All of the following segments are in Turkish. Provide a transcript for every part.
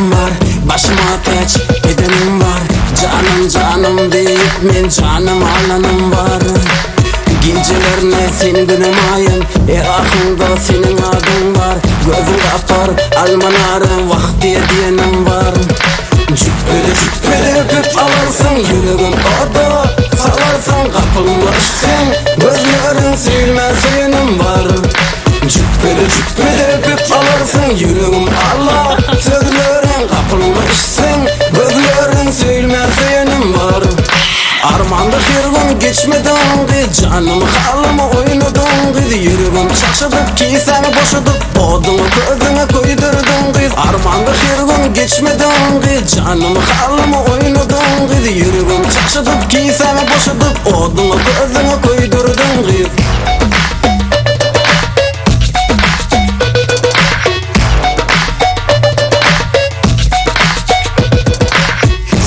bedenim var, başıma ateş bedenim var. Canım canım deyip men canım alanım var. Gecelerine sen günüm ayın, aklımda senin adın var. Gözüm kapar almanarım, vakti diyenim var. Cübbeli cübbeli öpüp alırsın, yüreğim orada salarsan kapılmışsın. Gözlerin silmezsenim var. Cübbeli cübbeli öpüp alırsın, yüreğim Allah. Sözlerin kapılmışsın, gözlerin silmezsenim var. Armanda hirgin geçmedin gı, canım halımı oynadın gı. Yüreğim şaşırdıp ki seni boşadıp odunu gözüne koydurdun gı. Armanda hirgin geçmedin gı, canım halımı oynadın gı. Yüreğim şaşırdıp ki seni boşadıp odunu gözüne koydurdun gı.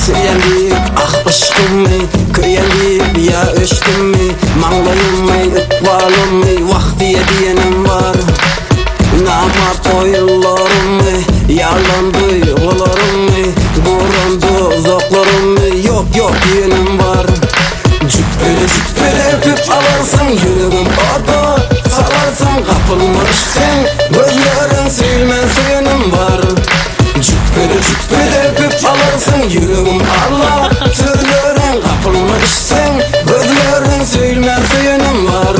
Söyleyip ah aşkım mı, kıyayıp ya öştüm mü, manglayım mı, ıkbalım mı, vaktiye diyenim var. Namat oyullarım mı, yalandı yollarım mı, burandı uzaklarım mı, yok yok diyenim var. Cübbeli cübbeli öpüp alırsın, yüreğim orada salarsan kapılmışsın. Gözlerin silmezsenim var. Cübbeli cübbeli öpüp alırsın, yüreğim Allah. Sözlerin kapılmışsın, gözlerin silmezsenim var.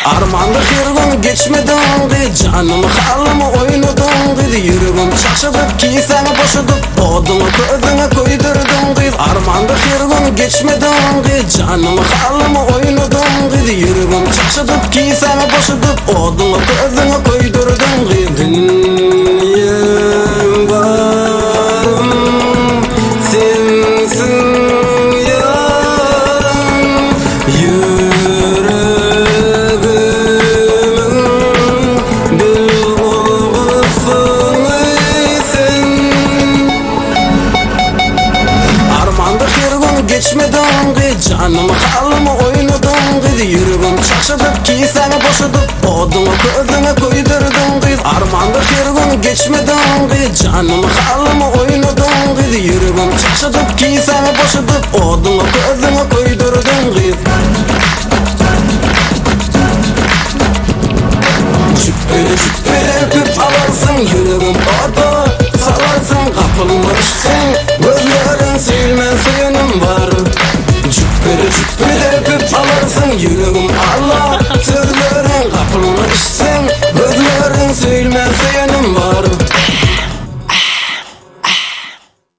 Armanda hirgin geçmedin gı, canım halımı oynadın gı. Yüreğim şaşırdıp ki seni boşadıp odunu gözüne koydurdun gı. Armanda hirgin geçmedin gı, canım halımı oynadın gı. Yüreğim şaşırdıp ki seni boşadıp odunu gözüne koydurdun gı. Dünyam varım sensin yarım, geçmedin gı, canım halımı oynadın gı. Yüreğim şaşırdıp ki seni boşadıp odunu gözüne koydurdun gı. Armanda hirgin geçmedin gı, canım halımı oynadın gı. Yüreğim şaşırdıp ki seni boşadıp odunu gözüne koydurdun gı. Cübbeli cübbeli öpüp alırsın, yüreğim orada salarsan kapılmışsın. Gözlerin silmezsenim var. Cübbeli cübbeli öpüp alırsın, yüreğim Allah.